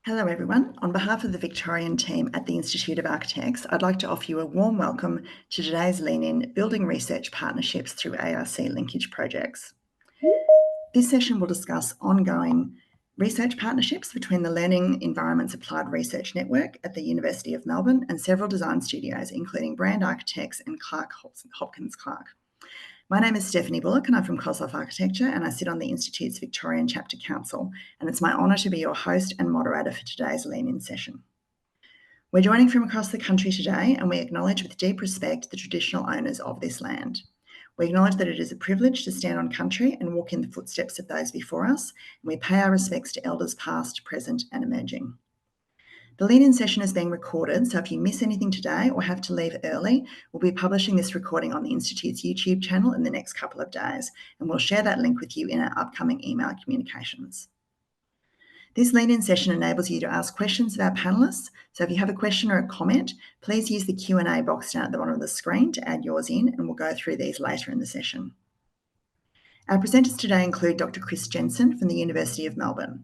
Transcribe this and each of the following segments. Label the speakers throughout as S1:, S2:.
S1: Hello everyone. On behalf of the Victorian team at the Institute of Architects, I'd like to offer you a warm welcome to today's Lean-In Building Research Partnerships through ARC Linkage projects. This session will discuss ongoing research partnerships between the Learning Environments Applied Research Network at the University of Melbourne and several design studios, including Brand Architects and ClarkeHopkinsClarke. My name is Stephanie Bullock and I'm from CosLoft Architecture and I sit on the Institute's Victorian Chapter Council, and it's my honour to be your host and moderator for today's Lean-In session. We're joining from across the country today and we acknowledge with deep respect the traditional owners of this land. We acknowledge that it is a privilege to stand on country and walk in the footsteps of those before us, and we pay our respects to elders past, present and emerging. The Lean-In session is being recorded, so if you miss anything today or have to leave early, we'll be publishing this recording on the Institute's YouTube channel in the next couple of days, and we'll share that link with you in our upcoming email communications. This Lean-In session enables you to ask questions of our panellists, so if you have a question or a comment, please use the Q&A box down at the bottom of the screen to add yours in, and we'll go through these later in the session. Our presenters today include Dr. Chris Jensen from the University of Melbourne.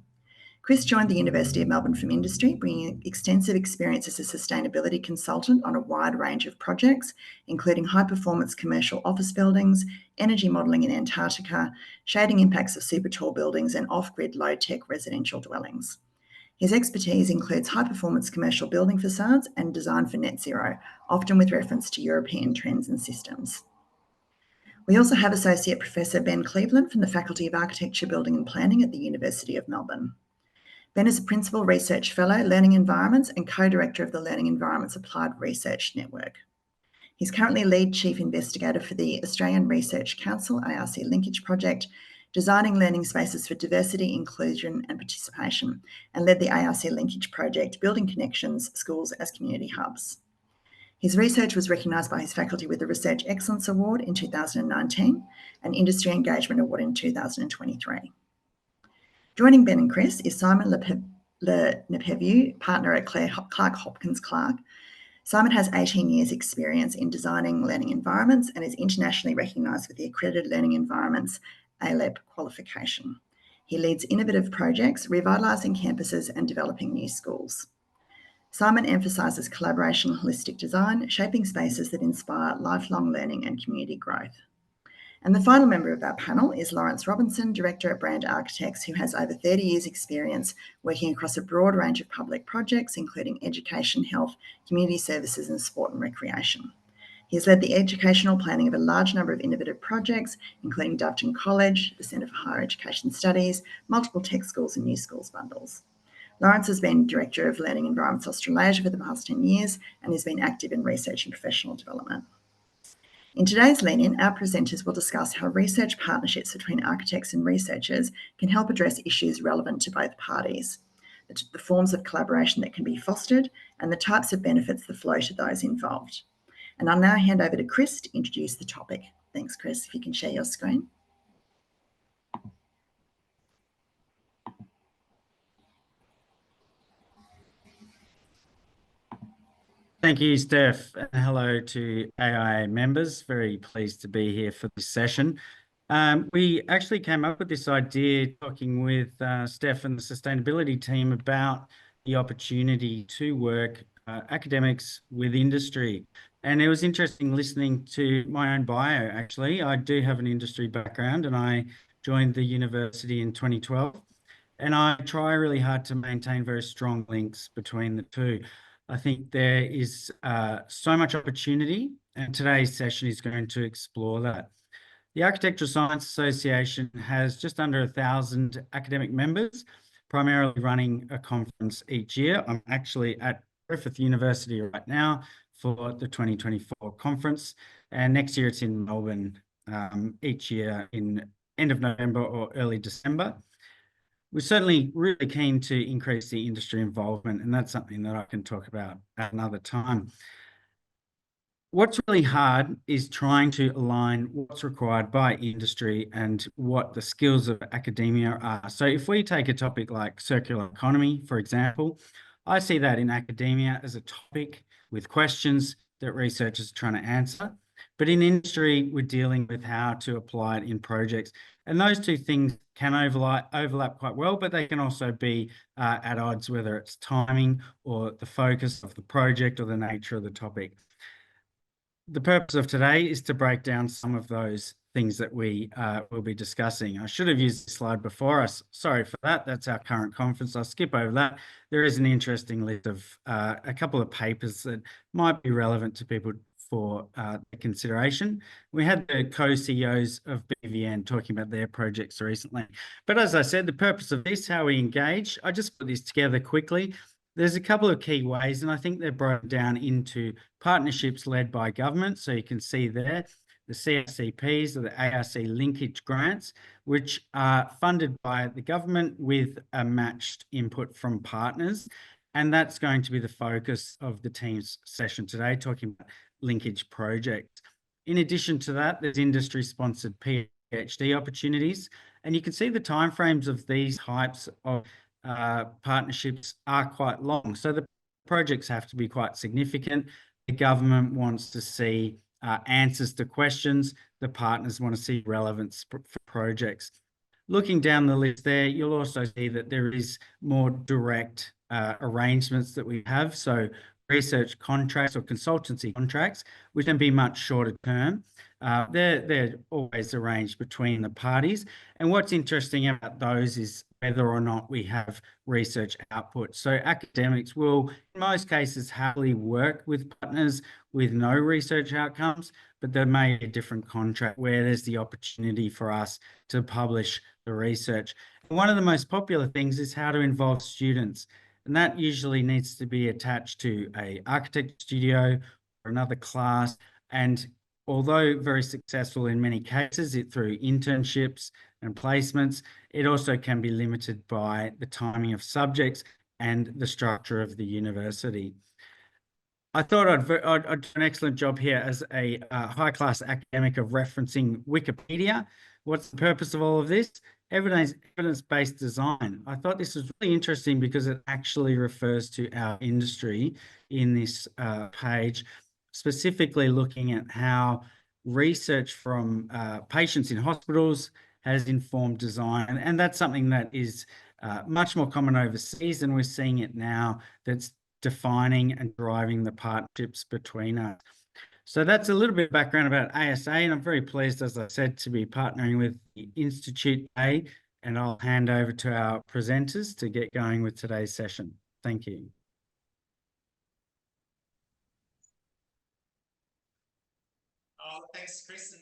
S1: Chris joined the University of Melbourne from industry, bringing extensive experience as a sustainability consultant on a wide range of projects, including high-performance commercial office buildings, energy modelling in Antarctica, shading impacts of super tall buildings and off-grid low-tech residential dwellings. His expertise includes high-performance commercial building facades and design for net zero, often with reference to European trends and systems. We also have Associate Professor Ben Cleveland from the Faculty of Architecture, Building and Planning at the University of Melbourne. Ben is a Principal Research Fellow, Learning Environments and Co-Director of the Learning Environments Applied Research Network. He's currently Lead Chief Investigator for the Australian Research Council ARC Linkage project, designing learning spaces for diversity, inclusion and participation, and led the ARC Linkage project, building connections, schools as community hubs. His research was recognised by his faculty with the Research Excellence Award in 2019 and Industry Engagement Award in 2023. Joining Ben and Chris is Simon Lenepevieux, partner at ClarkeHopkinsClarke. Simon has 18 years experience in designing learning environments and is internationally recognised with the Accredited Learning Environments ALEP qualification. He leads innovative projects, revitalising campuses and developing new schools. Simon emphasises collaboration and holistic design, shaping spaces that inspire lifelong learning and community growth. And the final member of our panel is Lawrence Robinson, Director at Brand Architects, who has over 30 years experience working across a broad range of public projects, including education, health, community services and sport and recreation. He has led the educational planning of a large number of innovative projects, including Doveton College, the Centre for Higher Education Studies, multiple tech schools and new schools bundles. Lawrence has been Director of Learning Environments Australasia for the past 10 years and has been active in research and professional development. In today's Lean-In, our presenters will discuss how research partnerships between architects and researchers can help address issues relevant to both parties, the forms of collaboration that can be fostered, and the types of benefits that flow to those involved. And I'll now hand over to Chris to introduce the topic. Thanks, Chris. If you can share your screen.
S2: Thank you, Steph. And hello to AIA members. Very pleased to be here for this session. We actually came up with this idea talking with Steph and the sustainability team about the opportunity to work academics with industry. And it was interesting listening to my own bio, actually. I do have an industry background and I joined the university in 2012. And I try really hard to maintain very strong links between the two. I think there is so much opportunity, and today's session is going to explore that. The Architectural Science Association has just under 1,000 academic members, primarily running a conference each year. I'm actually at Griffith University right now for the 2024 conference, and next year it's in Melbourne each year in end of November or early December. We're certainly really keen to increase the industry involvement, and that's something that I can talk about at another time. What's really hard is trying to align what's required by industry and what the skills of academia are. So if we take a topic like circular economy, for example, I see that in academia as a topic with questions that researchers are trying to answer. But in industry, we're dealing with how to apply it in projects And those two things can overlap quite well, but they can also be at odds, whether it's timing or the focus of the project or the nature of the topic. The purpose of today is to break down some of those things that we will be discussing. I should have used this slide before. Sorry for that. That's our current conference. I'll skip over that. There is an interesting list of a couple of papers that might be relevant to people for consideration. We had the co-CEOs of BVN talking about their projects recently. But as I said, the purpose of this, how we engage, I just put this together quickly. There's a couple of key ways, and I think they're broken down into partnerships led by government. So you can see there the CRCPs or the ARC linkage grants, which are funded by the government with a matched input from partners. And that's going to be the focus of the team's session today, talking about linkage projects. In addition to that, there's industry-sponsored PhD opportunities. And you can see the timeframes of these types of partnerships are quite long. So the projects have to be quite significant. The government wants to see answers to questions. The partners want to see relevance for projects. Looking down the list there, you'll also see that there is more direct arrangements that we have. So research contracts or consultancy contracts, which can be much shorter term. They're always arranged between the parties. And what's interesting about those is whether or not we have research output. So academics will, in most cases, happily work with partners with no research outcomes, but there may be a different contract where there's the opportunity for us to publish the research. And one of the most popular things is how to involve students. And that usually needs to be attached to an architect studio or another class. And although very successful in many cases, through internships and placements, it also can be limited by the timing of subjects and the structure of the university. I thought I'd do an excellent job here as a high-class academic of referencing Wikipedia. What's the purpose of all of this? Evidence-based design. I thought this was really interesting because it actually refers to our industry in this page, specifically looking at how research from patients in hospitals has informed design. And that's something that is much more common overseas, and we're seeing it now that's defining and driving the partnerships between us. So that's a little bit of background about ASA, and I'm very pleased, as I said, to be partnering with the Institute today, and I'll hand over to our presenters to get going with today's session. Thank you.
S3: Thanks, Chris, and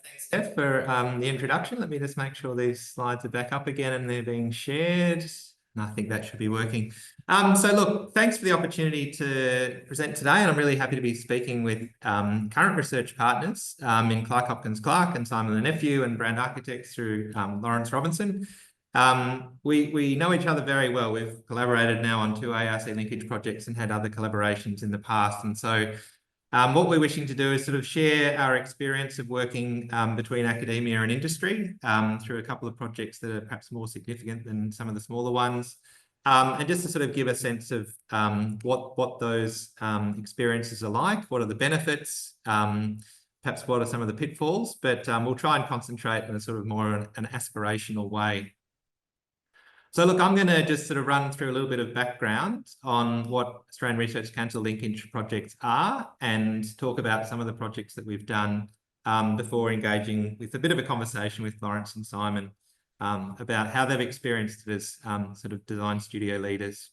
S3: thanks, Steph, for the introduction. Let me just make sure these slides are back up again and they're being shared. And I think that should be working. So look, thanks for the opportunity to present today, and I'm really happy to be speaking with current research partners in ClarkeHopkinsClarke and Simon & Nephew and Brand Architects through Lawrence Robinson. We know each other very well. We've collaborated now on 2 ARC linkage projects and had other collaborations in the past. And so what we're wishing to do is sort of share our experience of working between academia and industry through a couple of projects that are perhaps more significant than some of the smaller ones. And just to sort of give a sense of what those experiences are like, what are the benefits, perhaps what are some of the pitfalls, but we'll try and concentrate in a sort of more an aspirational way. So look, I'm going to just sort of run through a little bit of background on what Australian Research Council linkage projects are and talk about some of the projects that we've done before engaging with a bit of a conversation with Lawrence and Simon about how they've experienced it as sort of design studio leaders.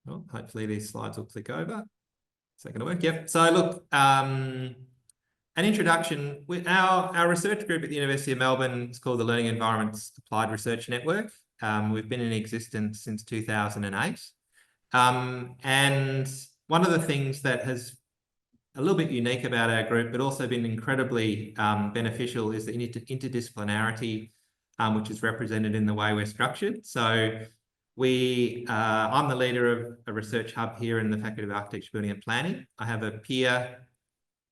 S3: Well, hopefully these slides will click over. Is that going to work? Yep. So look, an introduction. Our research group at the University of Melbourne is called the Learning Environments Applied Research Network. We've been in existence since 2008. And one of the things that has a little bit unique about our group, but also been incredibly beneficial, is the interdisciplinarity, which is represented in the way we're structured. So I'm the leader of a research hub here in the Faculty of Architecture, Building and Planning. I have a peer.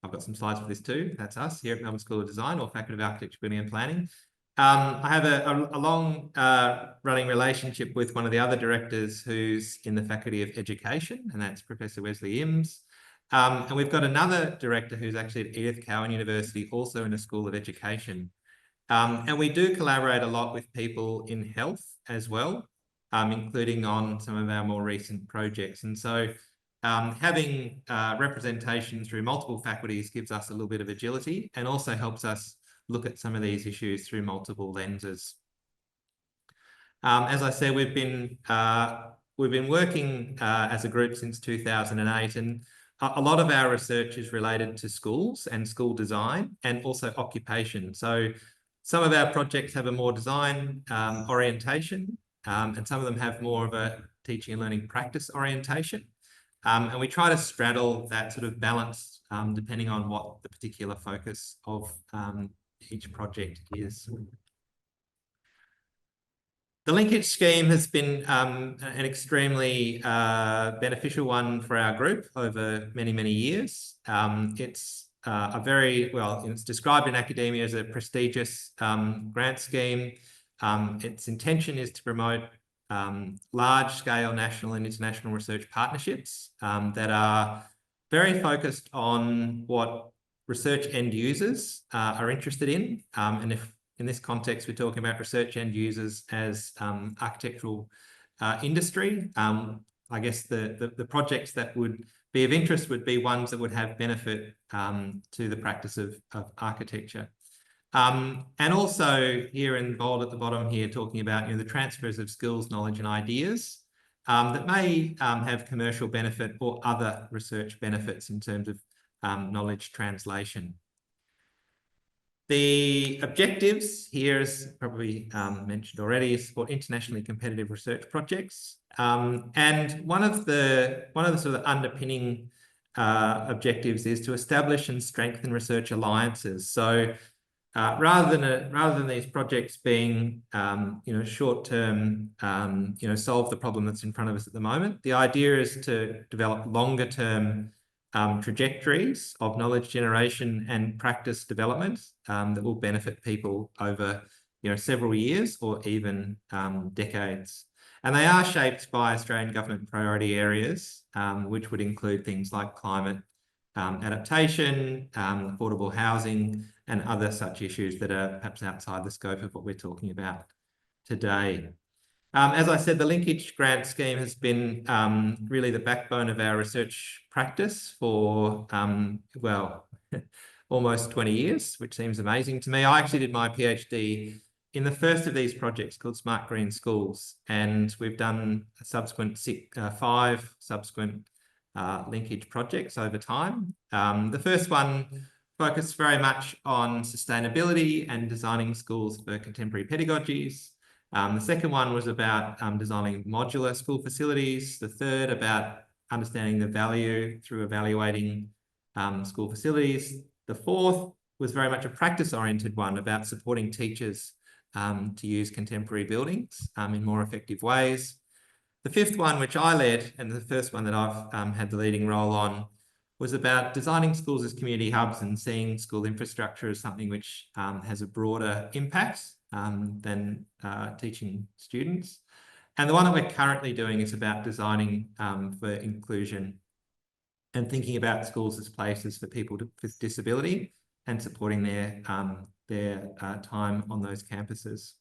S3: I've got some slides for this too. That's us here at Melbourne School of Design, or Faculty of Architecture, Building and Planning. I have a long running relationship with one of the other directors who's in the Faculty of Education, and that's Professor Wesley Imms. And we've got another director who's actually at Edith Cowan University, also in a School of Education. And we do collaborate a lot with people in health as well, including on some of our more recent projects. And so having representation through multiple faculties gives us a little bit of agility and also helps us look at some of these issues through multiple lenses. As I said, we've been working as a group since 2008, and a lot of our research is related to schools and school design and also occupation. So some of our projects have a more design orientation, and some of them have more of a teaching and learning practice orientation. And we try to straddle that sort of balance depending on what the particular focus of each project is. The linkage scheme has been an extremely beneficial one for our group over many, many years. It's it's described in academia as a prestigious grant scheme. Its intention is to promote large-scale national and international research partnerships that are very focused on what research end users are interested in. And if in this context, we're talking about research end users as architectural industry. I guess the projects that would be of interest would be ones that would have benefit to the practice of architecture. And also here in bold at the bottom here, talking about the transfers of skills, knowledge and ideas that may have commercial benefit or other research benefits in terms of knowledge translation. The objectives here, as probably mentioned already, is support internationally competitive research projects. And one of the sort of underpinning objectives is to establish and strengthen research alliances. So rather than these projects being short-term, solve the problem that's in front of us at the moment, the idea is to develop longer-term trajectories of knowledge generation and practice development that will benefit people over several years or even decades. And they are shaped by Australian government priority areas, which would include things like climate adaptation, affordable housing, and other such issues that are perhaps outside the scope of what we're talking about today. As I said, the Linkage grant scheme has been really the backbone of our research practice for, almost 20 years, which seems amazing to me. I actually did my PhD in the first of these projects called Smart Green Schools, and we've done a subsequent 5 subsequent linkage projects over time. The first one focused very much on sustainability and designing schools for contemporary pedagogies. The second one was about designing modular school facilities. The third about understanding the value through evaluating school facilities. The fourth was very much a practice-oriented one about supporting teachers to use contemporary buildings in more effective ways. The fifth one, which I led, and the first one that I've had the leading role on, was about designing schools as community hubs and seeing school infrastructure as something which has a broader impact than teaching students. And the one that we're currently doing is about designing for inclusion and thinking about schools as places for people with disability and supporting their time on those campuses.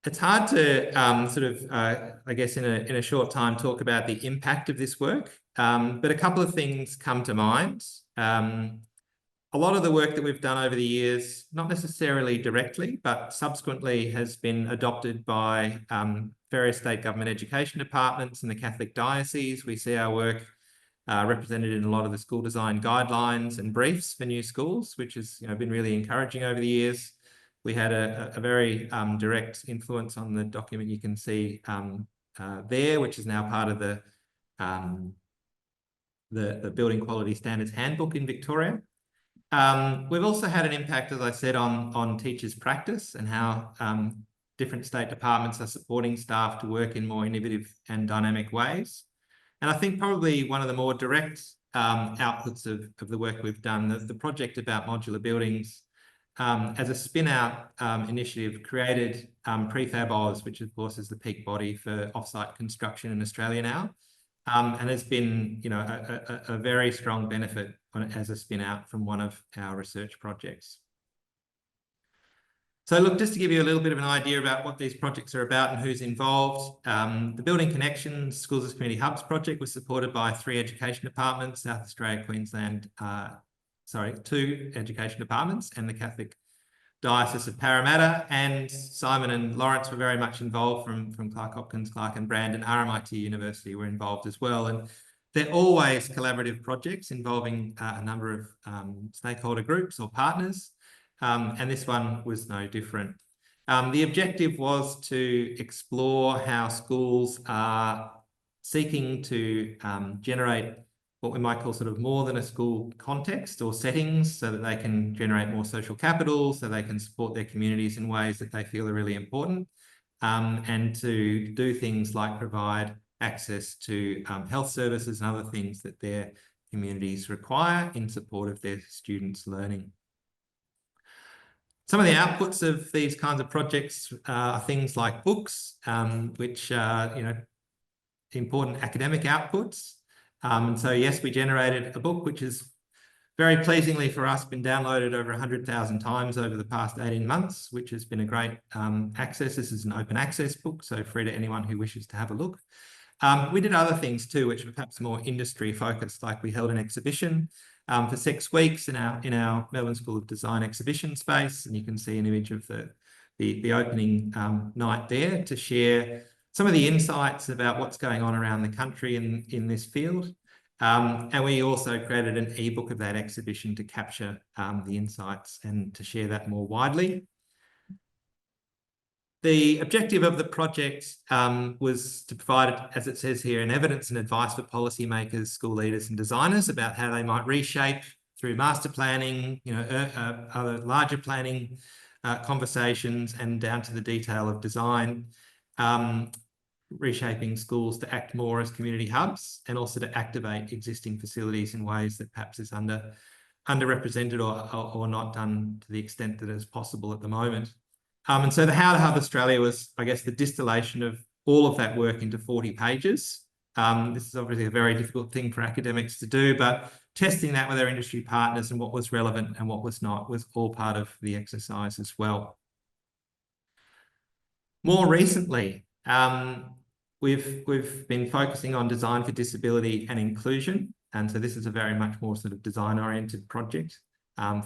S3: It's hard to I guess in a short time talk about the impact of this work, but a couple of things come to mind. A lot of the work that we've done over the years, not necessarily directly, but subsequently has been adopted by various state government education departments and the Catholic diocese. We see our work represented in a lot of the school design guidelines and briefs for new schools, which has been really encouraging over the years. We had a very direct influence on the document you can see there, which is now part of the Building Quality Standards Handbook in Victoria. We've also had an impact, as I said, on teachers' practice and how different state departments are supporting staff to work in more innovative and dynamic ways. And I think probably one of the more direct outputs of the work we've done, the project about modular buildings, as a spin-out initiative, created Prefab Oz, which of course is the peak body for offsite construction in Australia now. and has been, a very strong benefit as a spin out from one of our research projects. So look, just to give you a little bit of an idea about what these projects are about and who's involved, the Building Connections Schools as Community Hubs project was supported by 3 education departments, South Australia, Queensland, 2 education departments, and the Catholic Diocese of Parramatta. And Simon and Lawrence were very much involved from ClarkeHopkinsClarke and Brandon. RMIT University were involved as well. And they're always collaborative projects involving a number of stakeholder groups or partners. And this one was no different. The objective was to explore how schools are seeking to generate what we might call sort of more than a school context or settings, so that they can generate more social capital, so they can support their communities in ways that they feel are really important, and to do things like provide access to health services and other things that their communities require in support of their students' learning. Some of the outputs of these kinds of projects are things like books, which are, important academic outputs. And so, yes, we generated a book, which is very pleasingly for us been downloaded over 100,000 times over the past 18 months, which has been a great access. This is an open access book, so free to anyone who wishes to have a look. We did other things too, which were perhaps more industry focused, like we held an exhibition for 6 weeks in our Melbourne School of Design exhibition space, and you can see an image of the opening night there to share some of the insights about what's going on around the country in this field. And we also created an ebook of that exhibition to capture the insights and to share that more widely. The objective of the project was to provide, as it says here, an evidence and advice for policymakers, school leaders and designers about how they might reshape through master planning, other larger planning conversations, and down to the detail of design, reshaping schools to act more as community hubs, and also to activate existing facilities in ways that perhaps is underrepresented or not done to the extent that is possible at the moment. And so the How to Hub Australia was, I guess, the distillation of all of that work into 40 pages. This is obviously a very difficult thing for academics to do, but testing that with our industry partners and what was relevant and what was not was all part of the exercise as well. More recently, we've been focusing on design for disability and inclusion. And so this is a very much more sort of design-oriented project,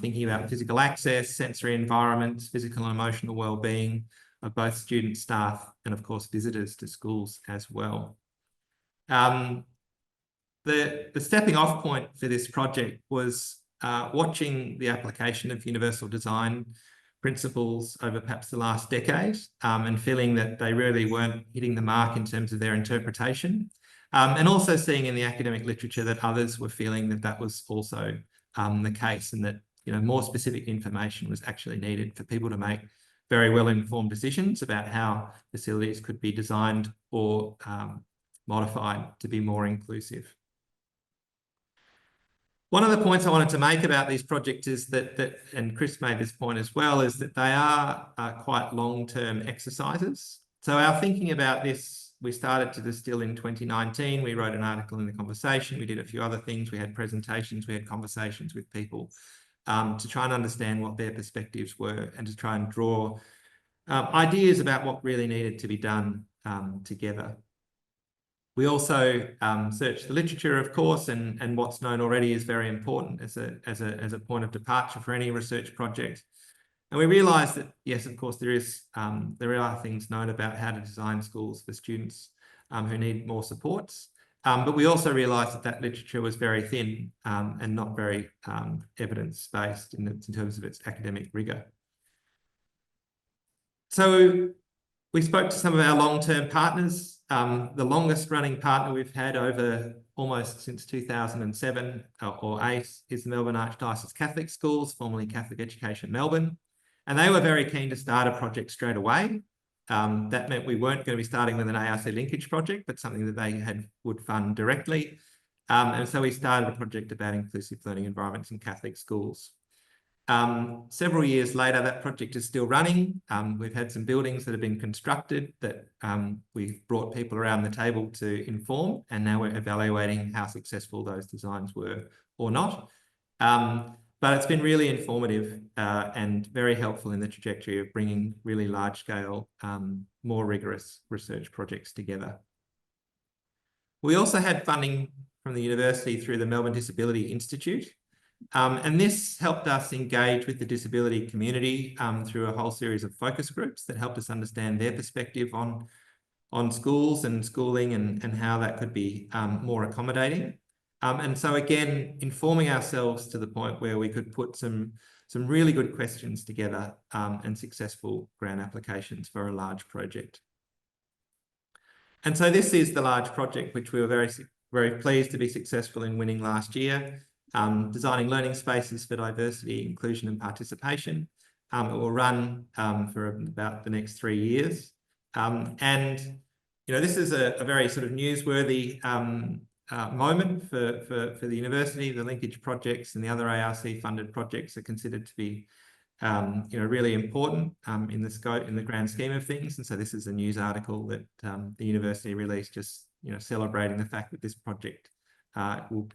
S3: thinking about physical access, sensory environments, physical and emotional well-being of both students, staff, and of course, visitors to schools as well. The stepping off point for this project was watching the application of universal design principles over perhaps the last decade, and feeling that they really weren't hitting the mark in terms of their interpretation, and also seeing in the academic literature that others were feeling that that was also the case, and that more specific information was actually needed for people to make very well-informed decisions about how facilities could be designed or modified to be more inclusive. One of the points I wanted to make about these projects is that, and Chris made this point as well, is that they are quite long-term exercises. So our thinking about this, we started to distill in 2019. We wrote an article in The Conversation. We did a few other things. We had presentations. We had conversations with people to try and understand what their perspectives were and to try and draw ideas about what really needed to be done together. We also searched the literature, of course, and what's known already is very important as a point of departure for any research project. And we realised that, yes, of course, there are things known about how to design schools for students who need more supports. But we also realised that that literature was very thin and not very evidence-based in terms of its academic rigour. So we spoke to some of our long-term partners. The longest running partner we've had over almost since 2007 or 8 is the Melbourne Archdiocese Catholic Schools, formerly Catholic Education Melbourne. And they were very keen to start a project straight away. That meant we weren't going to be starting with an ARC linkage project, but something that they would fund directly. And so we started a project about inclusive learning environments in Catholic schools. Several years later, that project is still running. We've had some buildings that have been constructed that we've brought people around the table to inform, and now we're evaluating how successful those designs were or not. But it's been really informative and very helpful in the trajectory of bringing really large-scale, more rigorous research projects together. We also had funding from the university through the Melbourne Disability Institute. And this helped us engage with the disability community through a whole series of focus groups that helped us understand their perspective on schools and schooling and how that could be more accommodating. And so again, informing ourselves to the point where we could put some really good questions together and successful grant applications for a large project. And so this is the large project which we were very pleased to be successful in winning last year. Designing learning spaces for diversity, inclusion and participation. It will run for about the next 3 years. And, you know, this is a very sort of newsworthy moment for the university. The Linkage projects and the other ARC funded projects are considered to be, you know, really important in the scope, in the grand scheme of things. And so this is a news article that the university released just, you know, celebrating the fact that this project will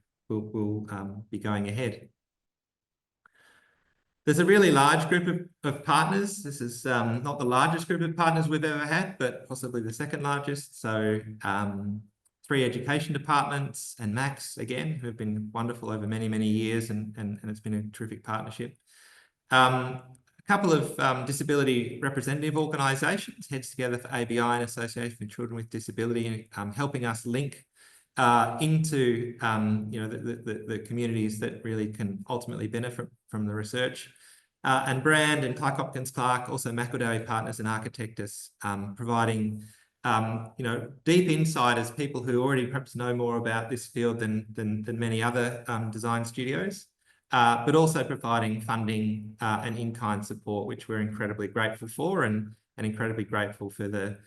S3: be going ahead. There's a really large group of partners. This is not the largest group of partners we've ever had, but possibly the second largest. So 3 education departments and Max, again, who have been wonderful over many, many years, and it's been a terrific partnership. A couple of disability representative organisations, Heads Together for ABI and Association for Children with Disability, helping us link into you know, the communities that really can ultimately benefit from the research. And Brand and ClarkeHopkinsClarke, also McEldowney Partners and Architectus, providing you know, deep insight as people who already perhaps know more about this field than many other design studios, but also providing funding and in-kind support, which we're incredibly grateful for, and incredibly grateful for the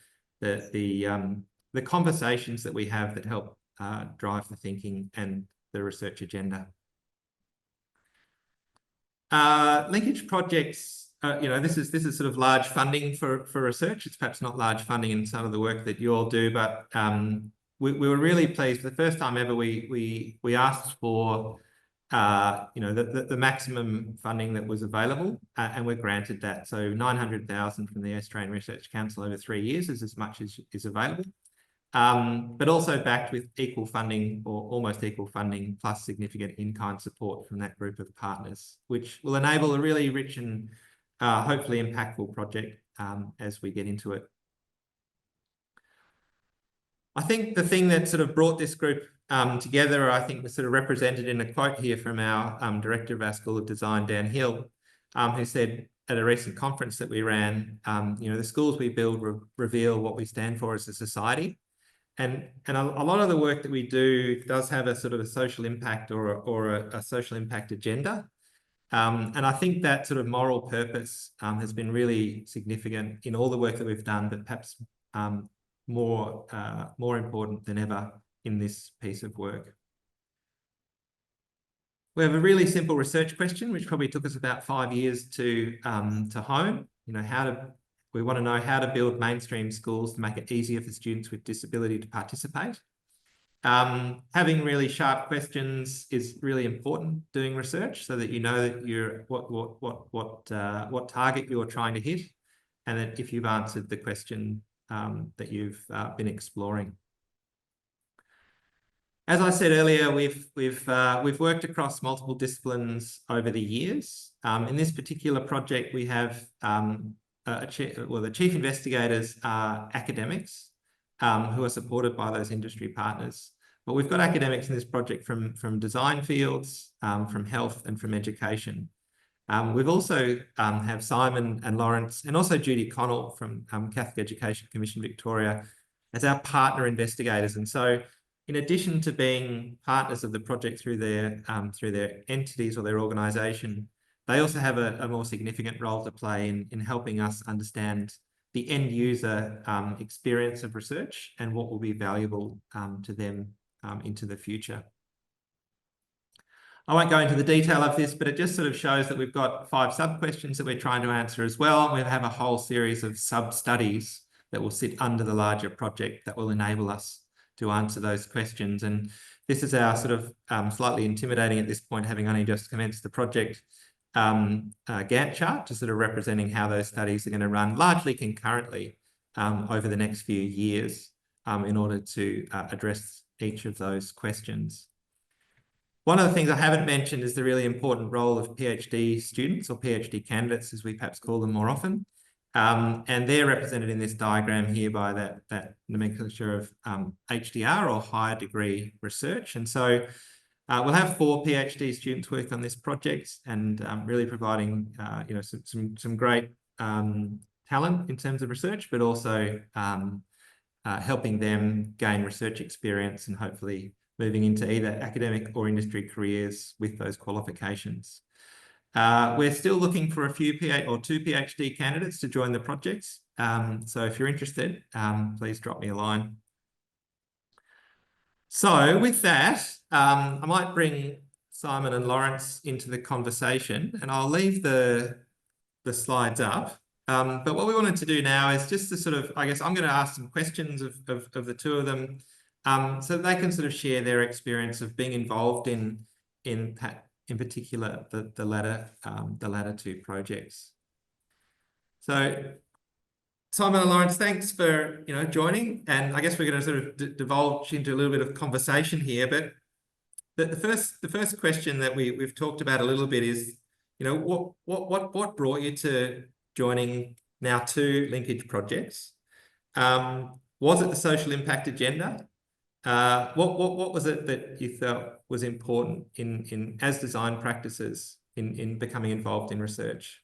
S3: conversations that we have that help drive the thinking and the research agenda. Linkage projects, you know, this is sort of large funding for research. It's perhaps not large funding in some of the work that you all do, but we were really pleased. For the first time ever, we asked for you know, the maximum funding that was available, and we're granted that. So 900,000 from the Australian Research Council over 3 years is as much as is available. But also backed with equal funding or almost equal funding plus significant in-kind support from that group of partners, which will enable a really rich and hopefully impactful project as we get into it. I think the thing that sort of brought this group together, I think, was sort of represented in a quote here from our director of our School of Design, Dan Hill, who said at a recent conference that we ran, you know, the schools we build reveal what we stand for as a society. And a lot of the work that we do does have a sort of a social impact or a social impact agenda. And I think that sort of moral purpose has been really significant in all the work that we've done, but perhaps more important than ever in this piece of work. We have a really simple research question, which probably took us about 5 years to hone. You know, we want to know how to build mainstream schools to make it easier for students with disability to participate. Having really sharp questions is really important doing research, so that you know that you're what target you're trying to hit, and that if you've answered the question that you've been exploring. As I said earlier, we've worked across multiple disciplines over the years. In this particular project, we have the chief investigators are academics who are supported by those industry partners. But we've got academics in this project from design fields, from health and from education. We've also have Simon and Lawrence and also Judy Connell from Catholic Education Commission Victoria as our partner investigators. And so in addition to being partners of the project through their entities or their organisation, they also have a more significant role to play in helping us understand the end user experience of research and what will be valuable to them into the future. I won't go into the detail of this, but it just sort of shows that we've got 5 sub-questions that we're trying to answer as well. We have a whole series of sub-studies that will sit under the larger project that will enable us to answer those questions. And this is our sort of slightly intimidating at this point, having only just commenced the project, Gantt chart, just sort of representing how those studies are going to run largely concurrently over the next few years in order to address each of those questions. One of the things I haven't mentioned is the really important role of PhD students, or PhD candidates, as we perhaps call them more often. And they're represented in this diagram here by that nomenclature of HDR, or higher degree research. And so we'll have 4 PhD students work on this project, and really providing you know, some great talent in terms of research, but also helping them gain research experience and hopefully moving into either academic or industry careers with those qualifications. We're still looking for two PhD candidates to join the projects. So if you're interested, please drop me a line. So with that, I might bring Simon and Lawrence into the conversation, and I'll leave the slides up. But what we wanted to do now is just to sort of, I guess I'm going to ask some questions of the two of them, so they can sort of share their experience of being involved in particular the latter 2 projects. So Simon and Lawrence, thanks for joining, and I guess we're going to sort of divulge into a little bit of conversation here. But the first question that we've talked about a little bit is, what brought you to joining now 2 linkage projects? Was it the social impact agenda? What was it that you felt was important in as design practices in becoming involved in research?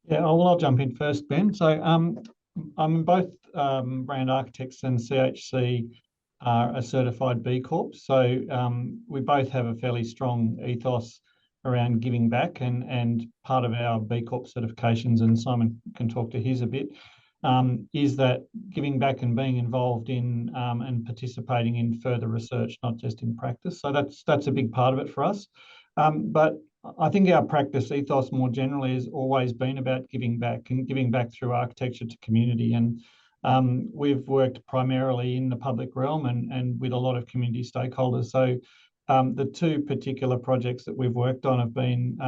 S4: Yeah, well, I'll jump in first, Ben. So I'm both Brand Architects and CHC are a certified B Corp. So we both have a fairly strong ethos around giving back, and part of our B Corp certifications, and Simon can talk to his a bit, is that giving back and being involved in and participating in further research, not just in practice. So that's a big part of it for us. But I think our practice ethos more generally has always been about giving back, and giving back through architecture to community. And we've worked primarily in the public realm and with a lot of community stakeholders. So the 2 particular projects that we've worked on have been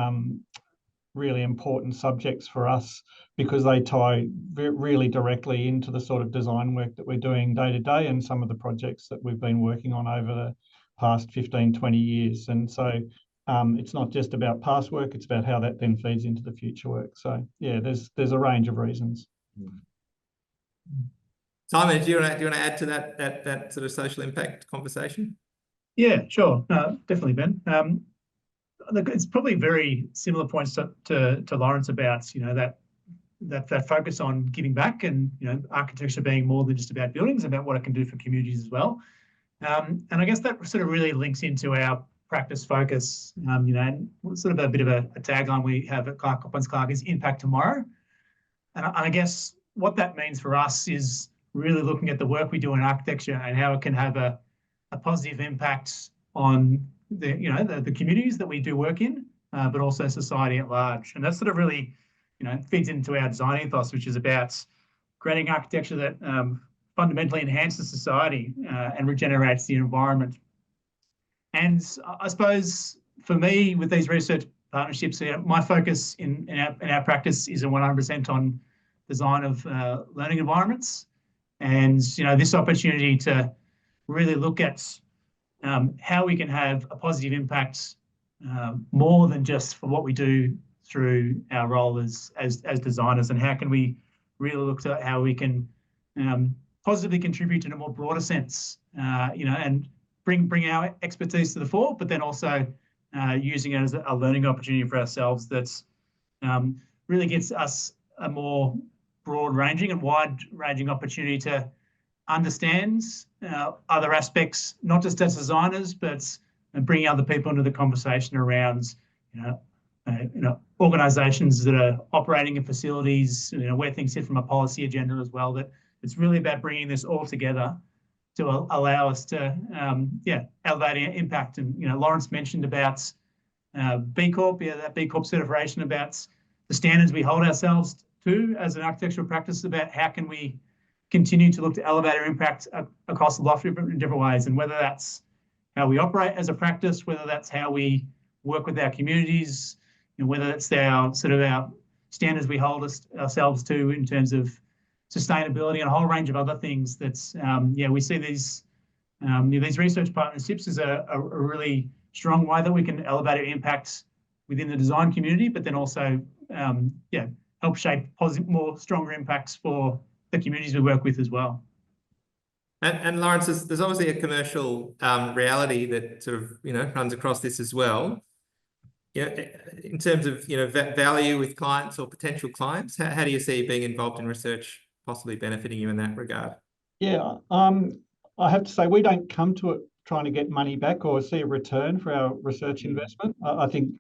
S4: really important subjects for us, because they tie really directly into the sort of design work that we're doing day to day, and some of the projects that we've been working on over the past 15, 20 years. And so it's not just about past work, it's about how that then feeds into the future work. So yeah, there's a range of reasons.
S3: Simon, do you want to add to that sort of social impact conversation?
S5: Yeah, sure. Definitely, Ben. It's probably very similar points to Lawrence about that focus on giving back, and architecture being more than just about buildings, about what it can do for communities as well. And I guess that sort of really links into our practice focus. And sort of a bit of a tagline we have at ClarkeHopkinsClarke is impact tomorrow. And I guess what that means for us is really looking at the work we do in architecture and how it can have a positive impact on the communities that we do work in, but also society at large. And that sort of really feeds into our design ethos, which is about creating architecture that fundamentally enhances society and regenerates the environment. And I suppose for me, with these research partnerships, my focus in our practice is 100% on design of learning environments, and this opportunity to really look at how we can have a positive impact more than just for what we do through our role as designers, and how can we really look at how we can positively contribute in a more broader sense, and bring our expertise to the fore, but then also using it as a learning opportunity for ourselves that's really gives us a more broad-ranging and wide-ranging opportunity to understand other aspects, not just as designers, but bringing other people into the conversation around, organisations that are operating in facilities, where things sit from a policy agenda as well. That it's really about bringing this all together allow us to elevate our impact. And Lawrence mentioned about B Corp, that B Corp certification, about the standards we hold ourselves to as an architectural practice, about how can we continue to look to elevate our impact across a lot of different ways, and whether that's how we operate as a practice, whether that's how we work with our communities, whether it's our standards we hold ourselves to in terms of sustainability and a whole range of other things. That's we see these research partnerships as a really strong way that we can elevate our impacts within the design community, but then also help shape more stronger impacts for the communities we work with as well.
S3: And Lawrence, there's obviously a commercial reality that sort of runs across this as well. In terms of value with clients or potential clients, how do you see being involved in research possibly benefiting you in that regard?
S4: Yeah, I have to say we don't come to it trying to get money back or see a return for our research investment. I think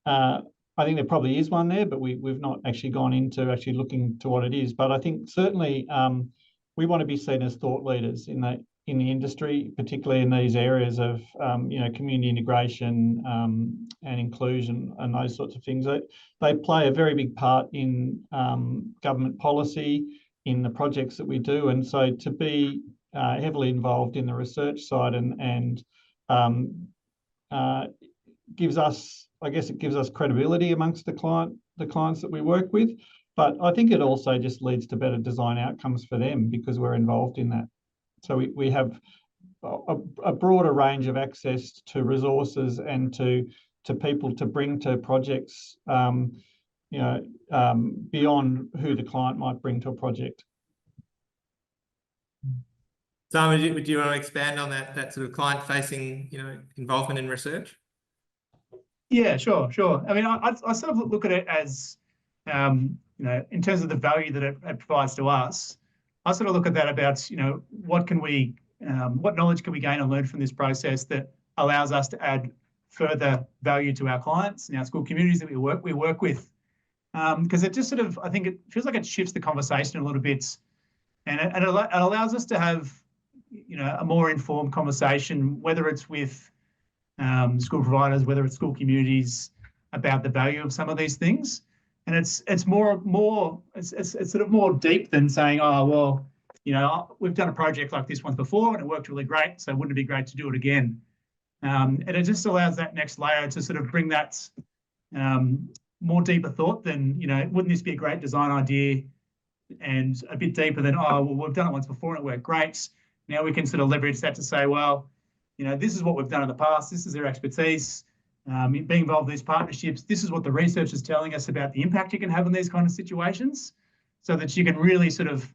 S4: there probably is one there, but we've not actually gone into actually looking to what it is. But I think certainly we want to be seen as thought leaders in the industry, particularly in these areas of community integration and inclusion and those sorts of things. They play a very big part in government policy, in the projects that we do, and so to be heavily involved in the research side and gives us, I guess, it gives us credibility amongst the clients that we work with. But I think it also just leads to better design outcomes for them because we're involved in that. So we have a broader range of access to resources and to people to bring to projects, beyond who the client might bring to a project.
S3: Simon, would you want to expand on that sort of client-facing, involvement in research?
S5: Yeah, sure. I mean, I sort of look at it as, in terms of the value that it provides to us. I sort of look at that about, what knowledge can we gain and learn from this process that allows us to add further value to our clients and our school communities that we work with. Because it just sort of, I think it feels like it shifts the conversation a little bit, and it allows us to have, a more informed conversation, whether it's with school providers, whether it's school communities, about the value of some of these things. And it's sort of more deep than saying, oh, well, we've done a project like this once before and it worked really great, so wouldn't it be great to do it again? And it just allows that next layer to sort of bring that more deeper thought than, wouldn't this be a great design idea? And a bit deeper than, oh, well, we've done it once before and it worked great. Now we can sort of leverage that to say, well, this is what we've done in the past. This is their expertise. Being involved in these partnerships, this is what the research is telling us about the impact you can have in these kind of situations, so that you can really sort of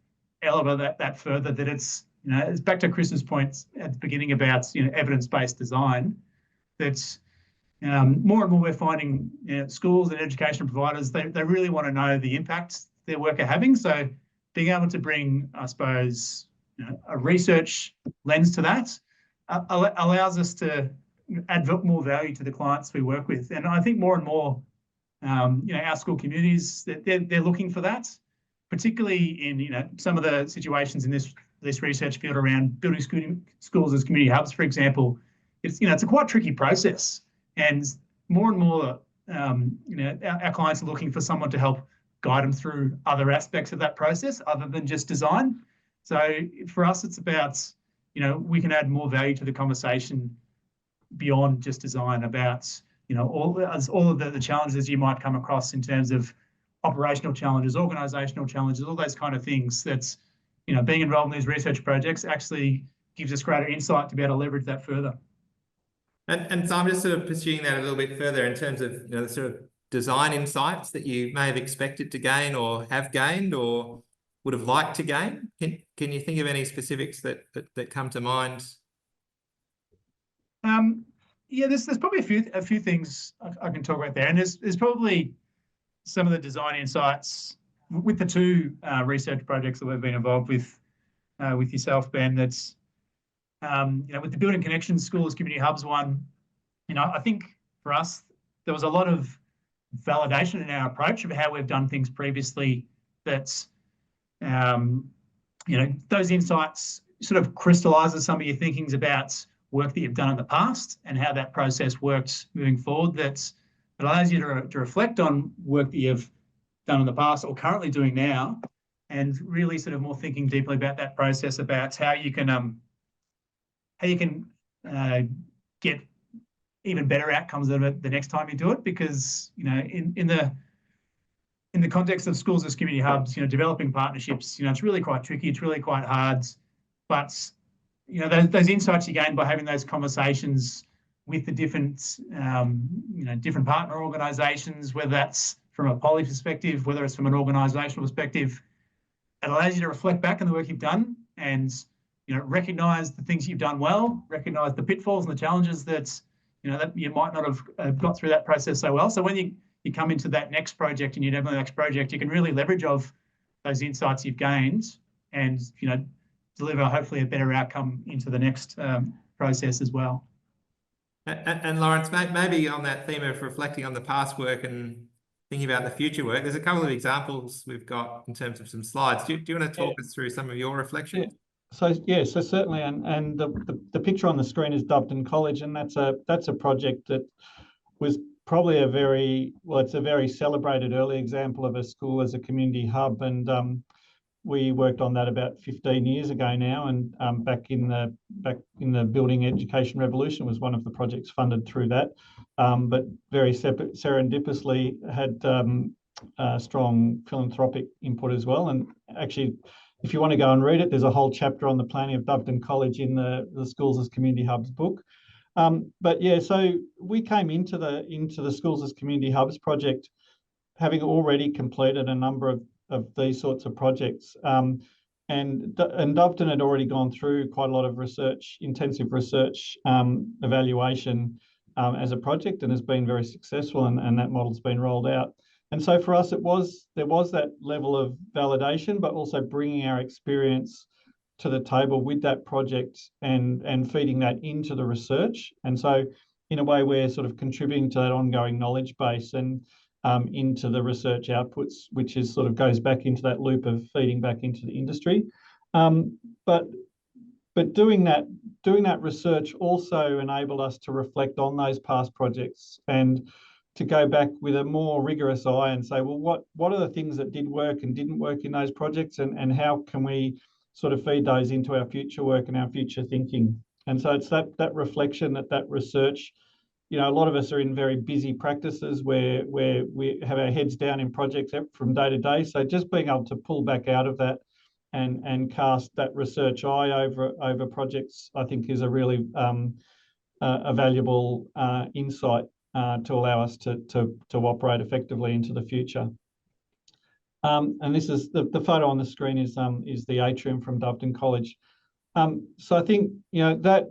S5: elevate that further, that it's, it's back to Chris's points at the beginning about, evidence-based design, that more and more we're finding schools and education providers, they really want to know the impact their work are having. So being able to bring, I suppose, a research lens to that allows us to add more value to the clients we work with. And I think more and more, our school communities, they're looking for that, particularly in, some of the situations in this research field around building schools as community hubs, for example. It's, it's a quite tricky process, and more, our clients are looking for someone to help guide them through other aspects of that process other than just design. So for us, it's about, we can add more value to the conversation beyond just design, about, all of the challenges you might come across in terms of operational challenges, organisational challenges, all those kind of things. That's, being involved in these research projects actually gives us greater insight to be able to leverage that further.
S3: And so I'm just sort of pursuing that a little bit further in terms of, the sort of design insights that you may have expected to gain or have gained or would have liked to gain. Can you think of any specifics that come to mind?
S5: Yeah, there's probably a few things I can talk about there, and there's probably some of the design insights with the two research projects that we've been involved with yourself, Ben. That's with the Building Connections Schools Community Hubs one. I think for us there was a lot of validation in our approach of how we've done things previously. That's those insights sort of crystallises some of your thinkings about work that you've done in the past and how that process works moving forward. That allows you to reflect on work that you've done in the past or currently doing now, and really sort of more thinking deeply about that process, about how you can get even better outcomes out of it the next time you do it. Because, you know, in the context of schools as community hubs, you know, developing partnerships, you know, it's really quite tricky. It's really quite hard. But, you know, those insights you gain by having those conversations with the different, you know, different partner organisations, whether that's from a poly perspective, whether it's from an organisational perspective, it allows you to reflect back on the work you've done and, you know, recognise the things you've done well, recognise the pitfalls and the challenges that, you know, that you might not have got through that process so well. So when you come into that next project and you develop the next project, you can really leverage off those insights you've gained and, you know, deliver hopefully a better outcome into the next process as well.
S3: And Lawrence, maybe on that theme of reflecting on the past work and thinking about the future work, there's a couple of examples we've got in terms of some slides. Do you want to talk us through some of your reflections?
S4: Yeah. So certainly, and the picture on the screen is Doveton College, and that's a project that was probably it's a very celebrated early example of a school as a community hub, and we worked on that about 15 years ago now, and back in the building education revolution was one of the projects funded through that, but very serendipitously had strong philanthropic input as well. And actually, if you want to go and read it, there's a whole chapter on the planning of Doveton College in the Schools as Community Hubs book. But yeah, so we came into the Schools as Community Hubs project having already completed a number of these sorts of projects. And Doveton had already gone through quite a lot of intensive research evaluation as a project, and has been very successful, and that model's been rolled out. And so for us, there was that level of validation, but also bringing our experience to the table with that project and feeding that into the research. And so in a way, we're sort of contributing to that ongoing knowledge base and into the research outputs, which is sort of goes back into that loop of feeding back into the industry. But doing that research also enabled us to reflect on those past projects and to go back with a more rigorous eye and say, well, what are the things that did work and didn't work in those projects, and how can we sort of feed those into our future work and our future thinking? And so it's that reflection, that research. You know, a lot of us are in very busy practices where we have our heads down in projects from day to day. So just being able to pull back out of that and cast that research eye over projects, I think, is a really a valuable insight to allow us to operate effectively into the future. And this is the photo on the screen is the atrium from Doveton College. So I think, you know, that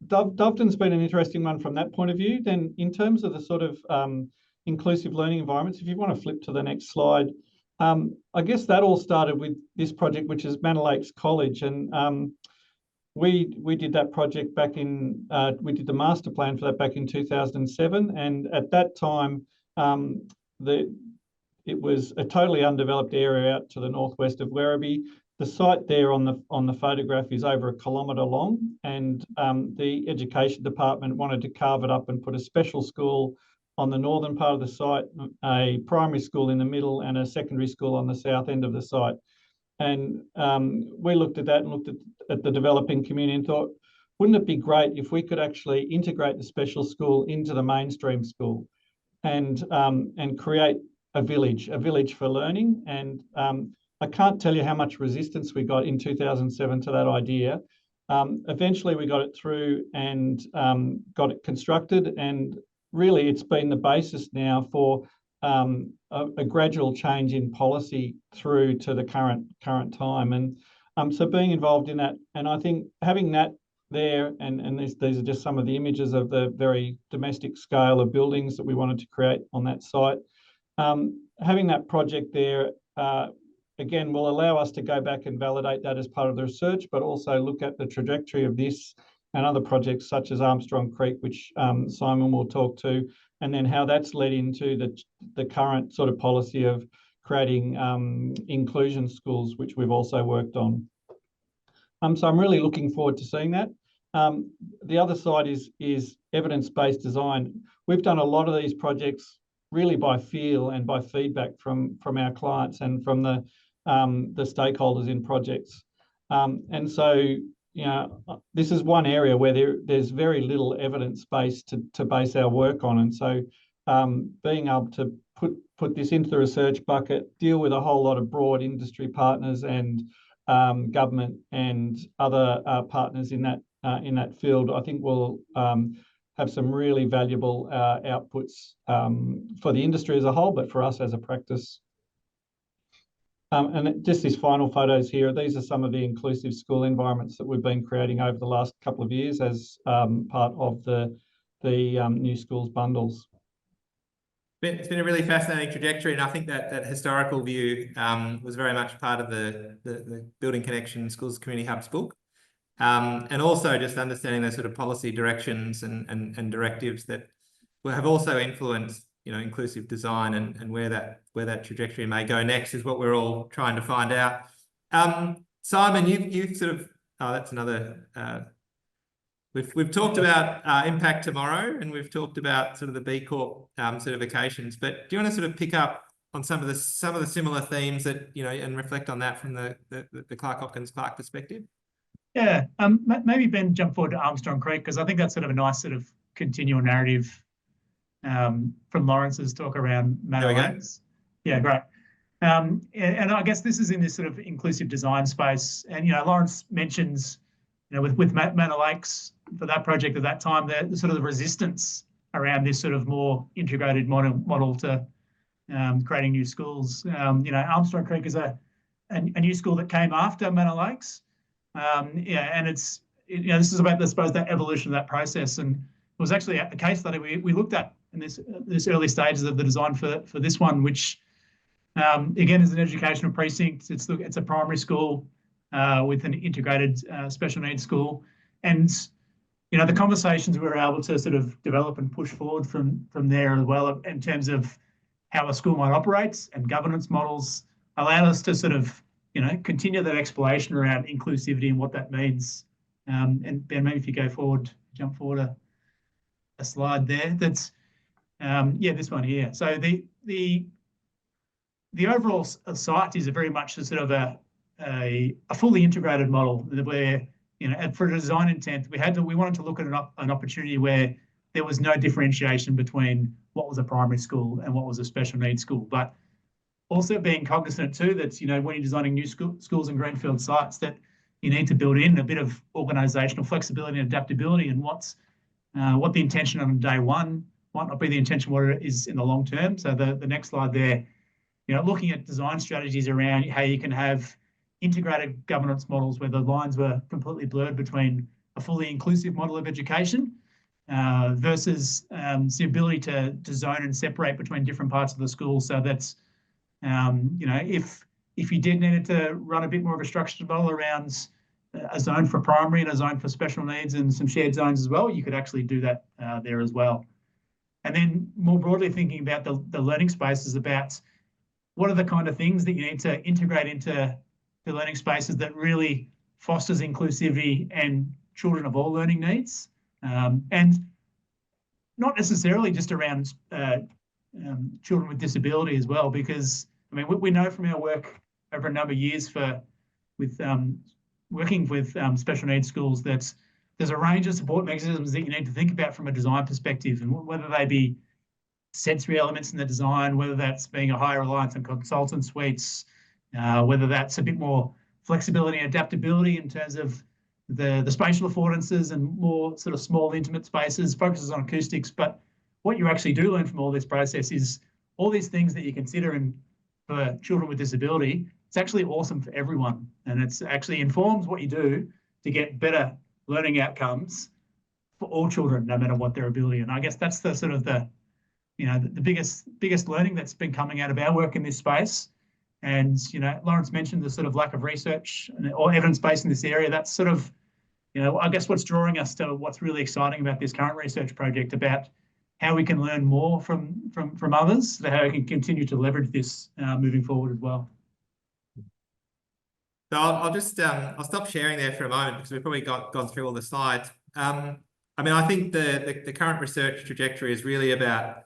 S4: Doveton's been an interesting one from that point of view. Then in terms of the sort of inclusive learning environments, if you want to flip to the next slide, I guess that all started with this project, which is Manor Lakes College. And we did that project back in, we did the master plan for that back in 2007. And at that time, it was a totally undeveloped area out to the northwest of Werribee. The site there on the photograph is over 1 kilometre long, and the education department wanted to carve it up and put a special school on the northern part of the site, a primary school in the middle, and a secondary school on the south end of the site. And we looked at that and looked at the developing community and thought, wouldn't it be great if we could actually integrate the special school into the mainstream school and create a village for learning? And I can't tell you how much resistance we got in 2007 to that idea. Eventually we got it through and got it constructed, and really it's been the basis now for a gradual change in policy through to the current time. And so being involved in that, and I think having that there, and these are just some of the images of the very domestic scale of buildings that we wanted to create on that site. Having that project there, again, will allow us to go back and validate that as part of the research, but also look at the trajectory of this and other projects such as Armstrong Creek, which Simon will talk to, and then how that's led into the current sort of policy of creating inclusion schools, which we've also worked on. So I'm really looking forward to seeing that. The other side is evidence-based design. We've done a lot of these projects really by feel and by feedback from our clients and from the stakeholders in projects. And so, you know, this is one area where there's very little evidence base to base our work on. And so being able to put this into the research bucket, deal with a whole lot of broad industry partners and government and other partners in that field, I think will have some really valuable outputs for the industry as a whole, but for us as a practice. And just these final photos here, these are some of the inclusive school environments that we've been creating over the last couple of years as part of the New Schools bundles.
S3: It's been a really fascinating trajectory, and I think that historical view was very much part of the Building Connection Schools Community Hubs book, and also just understanding those sort of policy directions and directives that have also influenced, you know, inclusive design and where that trajectory may go next is what we're all trying to find out. Simon, you've sort of that's another. We've talked about Impact Tomorrow, and we've talked about sort of the B Corp certifications. But do you want to sort of pick up on some of the similar themes that, you know, and reflect on that from the ClarkeHopkinsClarke perspective?
S5: Yeah, maybe Ben jump forward to Armstrong Creek, because I think that's sort of a nice sort of continual narrative from Lawrence's talk around Manor Lakes. Yeah, great. And I guess this is in this sort of inclusive design space. And, you know, Lawrence mentions, you know, with Manor Lakes for that project at that time, the sort of the resistance around this sort of more integrated model to creating new schools. You know, Armstrong Creek is a new school that came after Manor Lakes. Yeah, and it's, you know, this is about, I suppose, that evolution of that process. And it was actually a case study we looked at in this early stages of the design for this one, which again is an educational precinct. It's a primary school with an integrated special needs school, and you know, the conversations we were able to sort of develop and push forward from there as well in terms of how a school might operate and governance models allowed us to sort of, you know, continue that exploration around inclusivity and what that means. And Ben, maybe if you jump forward a slide there. That's yeah, this one here. So the overall site is very much a sort of a fully integrated model where, you know, and for design intent, we wanted to look at an opportunity where there was no differentiation between what was a primary school and what was a special needs school, but also being cognizant too that, you know, when you're designing new schools and greenfield sites, that you need to build in a bit of organisational flexibility and adaptability, and what the intention on day one might not be the intention what it is in the long term. So the next slide there, you know, looking at design strategies around how you can have integrated governance models where the lines were completely blurred between a fully inclusive model of education versus the ability to zone and separate between different parts of the school. So that's, you know, if you did need to run a bit more of a structured model around a zone for primary and a zone for special needs and some shared zones as well, you could actually do that there as well. And then more broadly thinking about the learning spaces, about what are the kind of things that you need to integrate into the learning spaces that really fosters inclusivity and children of all learning needs, and not necessarily just around children with disability as well, because I mean we know from our work over a number of years with working with special needs schools that there's a range of support mechanisms that you need to think about from a design perspective, and whether they be sensory elements in the design, whether that's being a higher reliance on consultant suites, whether that's a bit more flexibility and adaptability in terms of the spatial affordances and more sort of small intimate spaces, focuses on acoustics. But what you actually do learn from all this process is all these things that you consider for children with disability, it's actually awesome for everyone. And it's actually informs what you do to get better learning outcomes for all children, no matter what their ability. And I guess that's the sort of the biggest learning that's been coming out of our work in this space. And, you know, Lawrence mentioned the sort of lack of research or evidence base in this area. That's sort of, you know, I guess what's drawing us to what's really exciting about this current research project, about how we can learn more from others, how we can continue to leverage this moving forward as well.
S3: So I'll just I'll stop sharing there for a moment because we've probably gone through all the slides. I mean, I think the current research trajectory is really about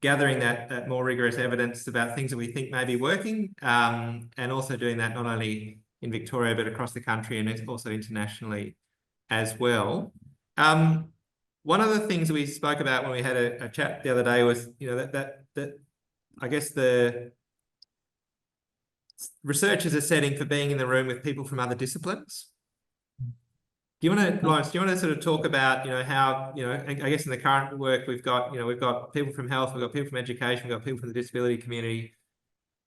S3: gathering that more rigorous evidence about things that we think may be working, and also doing that not only in Victoria but across the country and also internationally as well. One of the things that we spoke about when we had a chat the other day was, that I guess the research is a setting for being in the room with people from other disciplines. Do you want to, Lawrence, sort of talk about, how, I guess in the current work we've got people from health, we've got people from education, we've got people from the disability community.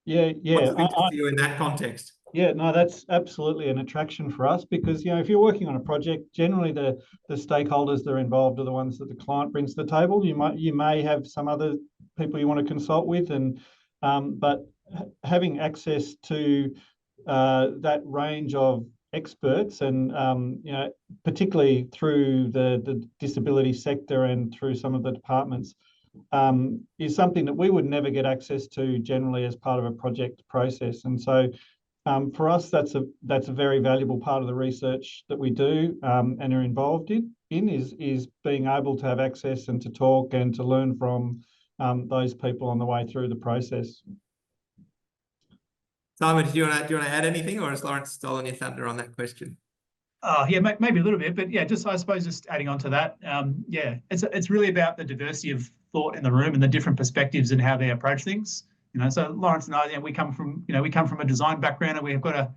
S4: Yeah.
S3: What's of interest to you in that context?
S4: Yeah, no, that's absolutely an attraction for us because, if you're working on a project, generally the stakeholders that are involved are the ones that the client brings to the table. You may have some other people you want to consult with, but having access to that range of experts and, particularly through the disability sector and through some of the departments, is something that we would never get access to generally as part of a project process. And so for us, that's a very valuable part of the research that we do and are involved in is being able to have access and to talk and to learn from those people on the way through the process.
S3: Simon, do you want to add anything, or has Lawrence stolen your thunder on that question?
S5: Yeah, maybe a little bit, but yeah, I suppose just adding on to that. Yeah, it's really about the diversity of thought in the room and the different perspectives and how they approach things. So Lawrence and I, we come from a design background, and we've got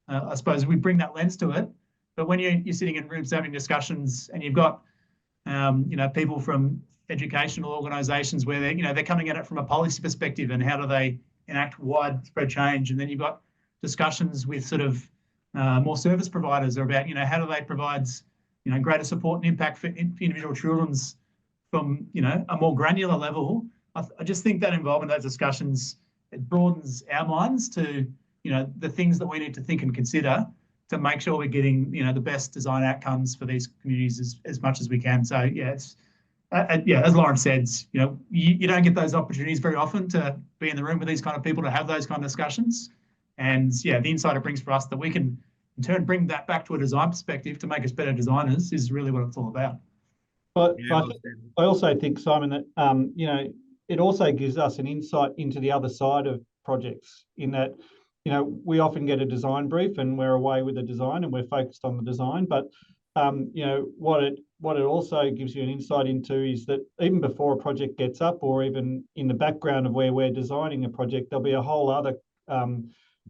S5: I suppose we bring that lens to it. But when you're sitting in rooms having discussions, and you've got, people from educational organisations where they're coming at it from a policy perspective and how do they enact widespread change, and then you've got discussions with sort of more service providers about, how do they provide, greater support and impact for individual children's from, a more granular level. I just think that involvement in those discussions, it broadens our minds to, the things that we need to think and consider to make sure we're getting, the best design outcomes for these communities as much as we can. So yeah, it's as Lawrence said, you don't get those opportunities very often to be in the room with these kind of people to have those kind of discussions. And yeah, the insight it brings for us that we can in turn bring that back to a design perspective to make us better designers is really what it's all about.
S4: But I also think, Simon, that it also gives us an insight into the other side of projects in that, we often get a design brief and we're away with the design and we're focused on the design. But, what it also gives you an insight into is that even before a project gets up, or even in the background of where we're designing a project, there'll be a whole other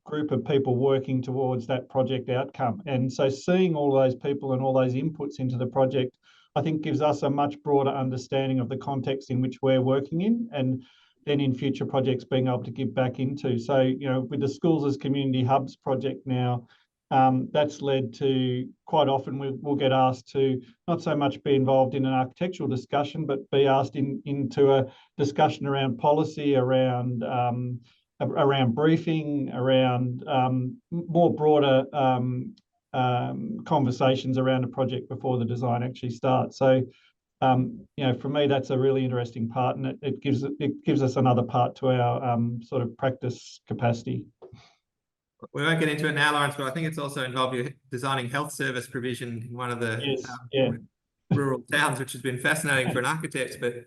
S4: group of people working towards that project outcome. And so seeing all those people and all those inputs into the project, I think gives us a much broader understanding of the context in which we're working in, and then in future projects being able to give back into. So, with the Schools as Community Hubs project now, that's led to quite often we'll get asked to not so much be involved in an architectural discussion, but be asked into a discussion around policy, around briefing, around more broader conversations around a project before the design actually starts. So, for me, that's a really interesting part, and it gives us another part to our sort of practice capacity.
S3: We won't get into it now, Lawrence, but I think it's also involved you designing health service provision in one of the rural towns, which has been fascinating for an architect, but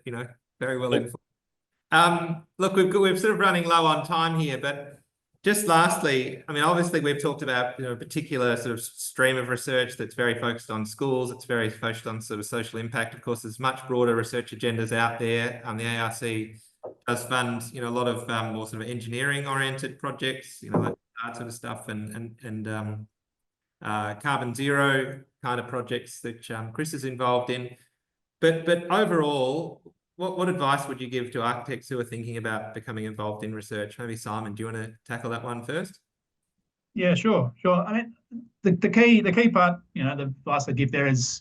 S3: very well informed. Look, we're sort of running low on time here, but just lastly, I mean, obviously we've talked about a particular sort of stream of research that's very focused on schools. It's very focused on sort of social impact. Of course, there's much broader research agendas out there. The ARC does fund a lot of more sort of engineering oriented projects, like that sort of stuff, and carbon zero kind of projects that Chris is involved in. But overall, what advice would you give to architects who are thinking about becoming involved in research? Maybe Simon, do you want to tackle that one first?
S5: Yeah, sure. I mean, the key part, the advice I give there is,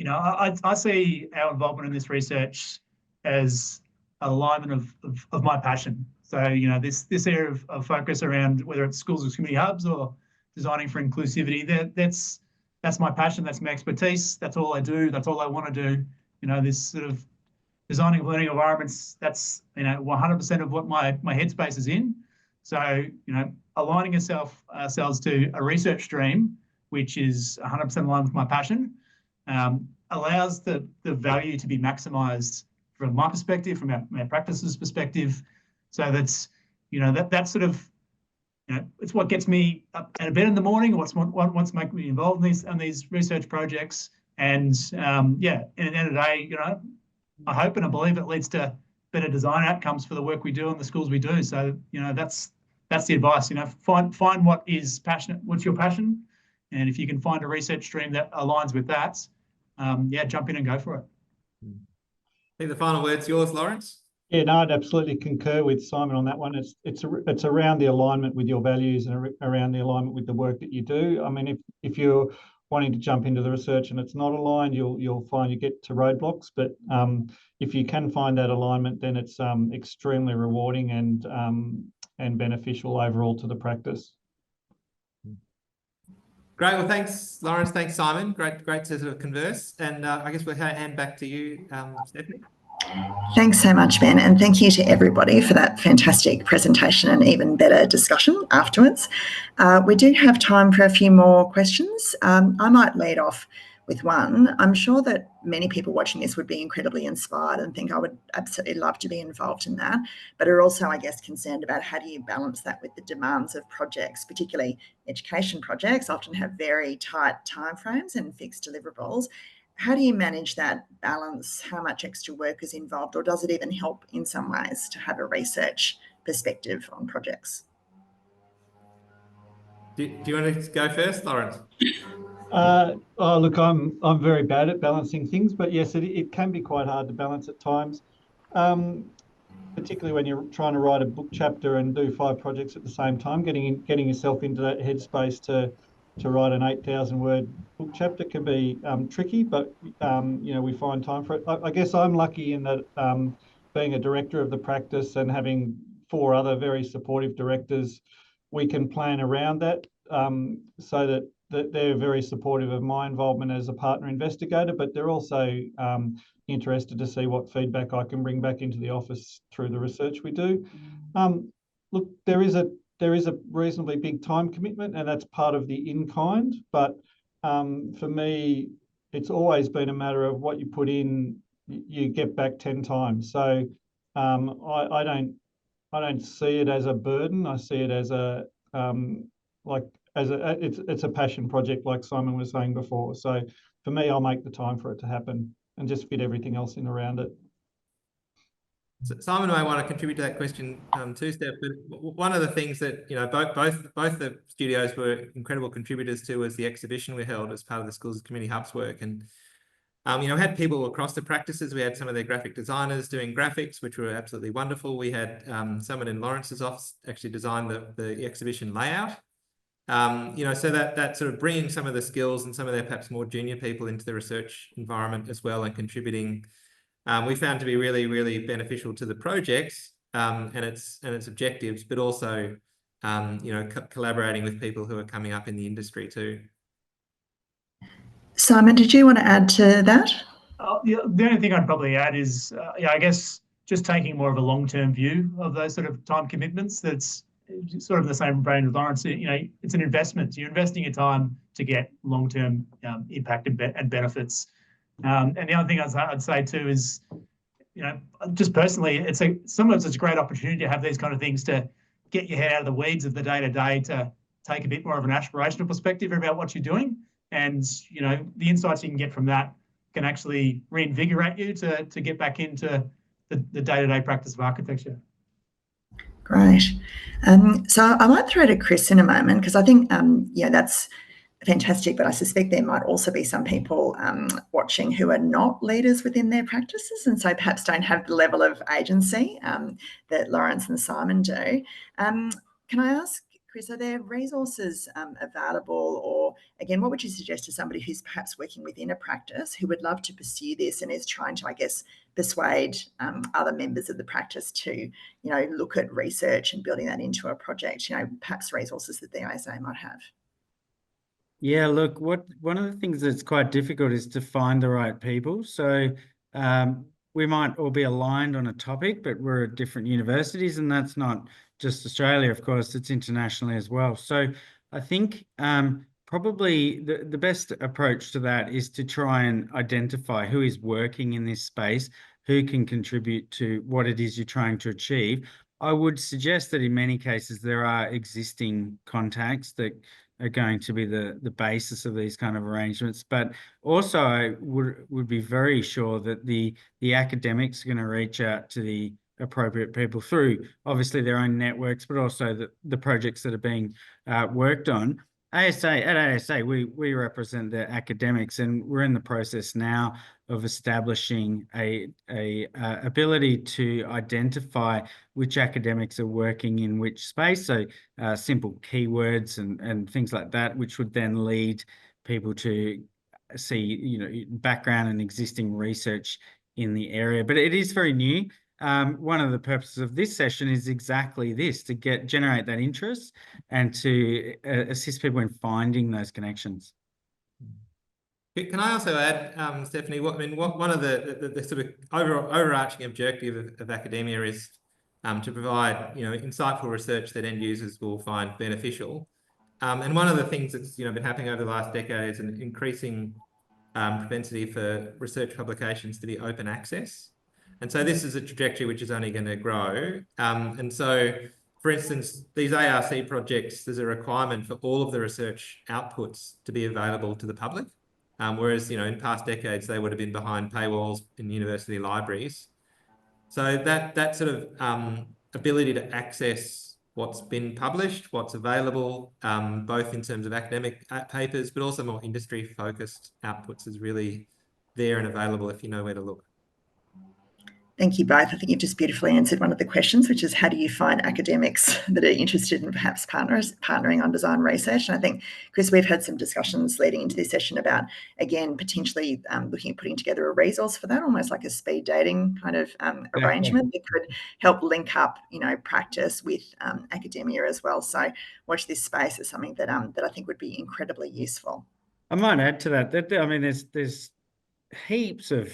S5: I see our involvement in this research as an alignment of my passion. So, this area of focus around whether it's schools or community hubs or designing for inclusivity, that's my passion, that's my expertise, that's all I do, that's all I want to do. This sort of designing of learning environments, that's 100% of what my headspace is in. So aligning ourselves to a research stream, which is 100% aligned with my passion, allows the value to be maximised from my perspective, from our practices perspective. So that's, that sort of, it's what gets me up out of bed in the morning, what's making me involved in these research projects. And at the end of the day, I hope and I believe it leads to better design outcomes for the work we do and the schools we do. So, that's the advice. Find what's your passion, and if you can find a research stream that aligns with that, jump in and go for it.
S3: I think the final word's yours, Lawrence.
S4: Yeah, no, I'd absolutely concur with Simon on that one. It's around the alignment with your values and around the alignment with the work that you do. I mean, if you're wanting to jump into the research and it's not aligned, you'll find you get to roadblocks. But if you can find that alignment, then it's extremely rewarding and beneficial overall to the practice.
S3: Great. Well, thanks, Lawrence. Thanks, Simon. Great to sort of converse. And I guess we'll hand back to you, Stephanie.
S1: Thanks so much, Ben, and thank you to everybody for that fantastic presentation and even better discussion afterwards. We do have time for a few more questions. I might lead off with one. I'm sure that many people watching this would be incredibly inspired and think I would absolutely love to be involved in that, but are also, I guess, concerned about how do you balance that with the demands of projects, particularly education projects often have very tight timeframes and fixed deliverables. How do you manage that balance? How much extra work is involved, or does it even help in some ways to have a research perspective on projects?
S3: Do you want to go first, Lawrence?
S4: Look, I'm very bad at balancing things, but yes, it can be quite hard to balance at times, particularly when you're trying to write a book chapter and do 5 projects at the same time. Getting yourself into that headspace to write an 8,000 word book chapter can be tricky, but we find time for it. I guess I'm lucky in that being a director of the practice and having 4 other very supportive directors, we can plan around that so that they're very supportive of my involvement as a partner investigator, but they're also interested to see what feedback I can bring back into the office through the research we do. Look, there is a reasonably big time commitment, and that's part of the in-kind. But for me, it's always been a matter of what you put in, you get back 10 times. So I don't see it as a burden. I see it as it's a passion project, like Simon was saying before. So for me, I'll make the time for it to happen and just fit everything else in around it.
S3: So Simon may want to contribute to that question too, Steph. But one of the things that both the studios were incredible contributors to was the exhibition we held as part of the Schools Community Hub's work, and we had people across the practices. We had some of their graphic designers doing graphics, which were absolutely wonderful. We had someone in Lawrence's office actually design the exhibition layout. So that sort of bringing some of the skills and some of their perhaps more junior people into the research environment as well and contributing. We found to be really, really beneficial to the projects and its objectives, but also, collaborating with people who are coming up in the industry too.
S1: Simon, did you want to add to that?
S5: The only thing I'd probably add is, I guess, just taking more of a long-term view of those sort of time commitments. That's sort of the same brain as Lawrence. It's an investment. You're investing your time to get long-term impact and benefits. And the other thing I'd say too is, just personally, sometimes it's a great opportunity to have these kind of things to get your head out of the weeds of the day-to-day, to take a bit more of an aspirational perspective about what you're doing. And, the insights you can get from that can actually reinvigorate you to get back into the day-to-day practice of architecture.
S1: Great. So I might throw to Chris in a moment, because I think, that's fantastic, but I suspect there might also be some people watching who are not leaders within their practices, and so perhaps don't have the level of agency that Lawrence and Simon do. Can I ask, Chris, are there resources available, or again, what would you suggest to somebody who's perhaps working within a practice who would love to pursue this and is trying to, I guess, persuade other members of the practice to, look at research and building that into a project, perhaps resources that the ISA might have?
S2: Yeah, look, one of the things that's quite difficult is to find the right people. So we might all be aligned on a topic, but we're at different universities, and that's not just Australia, of course, it's internationally as well. So I think probably the best approach to that is to try and identify who is working in this space, who can contribute to what it is you're trying to achieve. I would suggest that in many cases there are existing contacts that are going to be the basis of these kind of arrangements. But also I would be very sure that the academics are going to reach out to the appropriate people through obviously their own networks, but also the projects that are being worked on. At ASA, we represent the academics, and we're in the process now of establishing a ability to identify which academics are working in which space. So simple keywords and things like that, which would then lead people to see, background and existing research in the area. But it is very new. One of the purposes of this session is exactly this, to generate that interest and to assist people in finding those connections.
S3: Can I also add, Stephanie, one of the sort of overarching objective of academia is to provide, insightful research that end users will find beneficial. And one of the things that's, been happening over the last decade is an increasing propensity for research publications to be open access. And so this is a trajectory which is only going to grow. And so, for instance, these ARC projects, there's a requirement for all of the research outputs to be available to the public. Whereas, in past decades, they would have been behind paywalls in university libraries. So that sort of ability to access what's been published, what's available, both in terms of academic papers, but also more industry-focused outputs is really there and available if you know where to look.
S1: Thank you both. I think you've just beautifully answered one of the questions, which is how do you find academics that are interested in perhaps partnering on design research? And I think, Chris, we've had some discussions leading into this session about, again, potentially looking at putting together a resource for that, almost like a speed dating kind of arrangement that could help link up, practice with academia as well. So watch this space as something that I think would be incredibly useful.
S2: I might add to that there's heaps of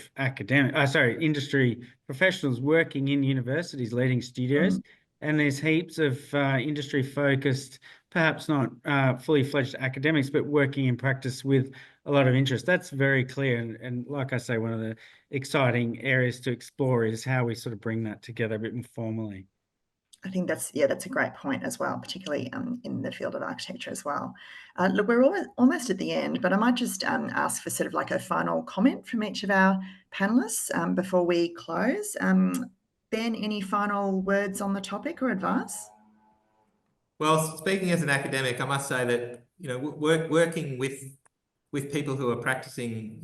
S2: industry professionals working in universities, leading studios, and there's heaps of industry-focused, perhaps not fully fledged academics, but working in practice with a lot of interest. That's very clear, and like I say, one of the exciting areas to explore is how we sort of bring that together a bit more formally.
S1: I think that's a great point as well, particularly in the field of architecture as well. Look, we're almost at the end, but I might just ask for sort of like a final comment from each of our panelists before we close. Ben, any final words on the topic or advice?
S3: Well, speaking as an academic, I must say that, working with people who are practicing,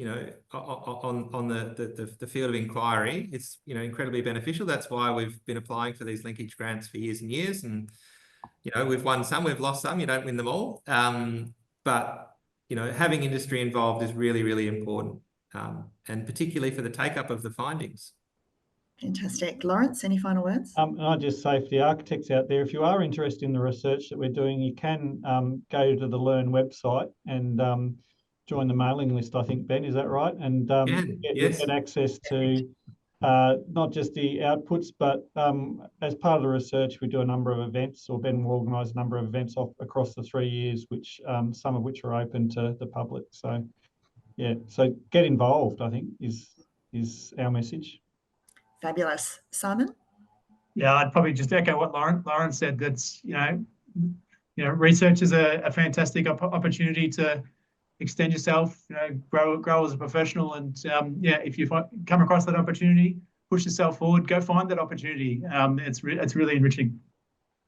S3: on the field of inquiry, it's, incredibly beneficial. That's why we've been applying for these linkage grants for years and years. And, we've won some, we've lost some, you don't win them all. But, having industry involved is really, really important. And particularly for the take-up of the findings.
S1: Fantastic. Lawrence, any final words?
S4: I'll just say for the architects out there, if you are interested in the research that we're doing, you can go to the Learn website and join the mailing list, I think, Ben, is that right? And get access to not just the outputs, but as part of the research, we do a number of events, or Ben will organise a number of events across the 3 years, which some of which are open to the public. So, so get involved, I think, is our message.
S1: Fabulous. Simon?
S5: Yeah, I'd probably just echo what Lauren said. That's, research is a fantastic opportunity to extend yourself, grow as a professional. And if you come across that opportunity, push yourself forward, go find that opportunity. It's really enriching.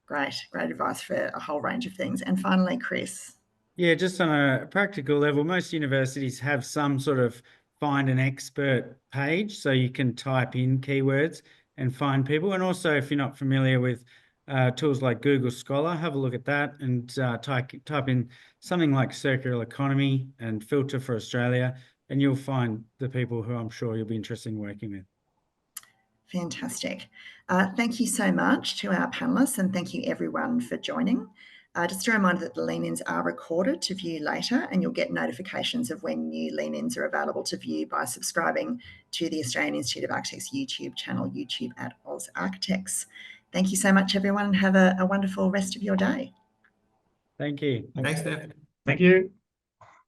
S1: Great advice for a whole range of things. And finally, Chris.
S2: Yeah, just on a practical level, most universities have some sort of find an expert page, so you can type in keywords and find people. And also, if you're not familiar with tools like Google Scholar, have a look at that and type in something like circular economy and filter for Australia, and you'll find the people who I'm sure you'll be interested in working with.
S1: Fantastic. Thank you so much to our panelists, and thank you everyone for joining. Just a reminder that the lean-ins are recorded to view later, and you'll get notifications of when new lean-ins are available to view by subscribing to the Australian Institute of Architects YouTube channel, YouTube at Oz Architects. Thank you so much, everyone, and have a wonderful rest of your day.
S2: Thank you.
S3: Thanks, Steph.
S5: Thank you.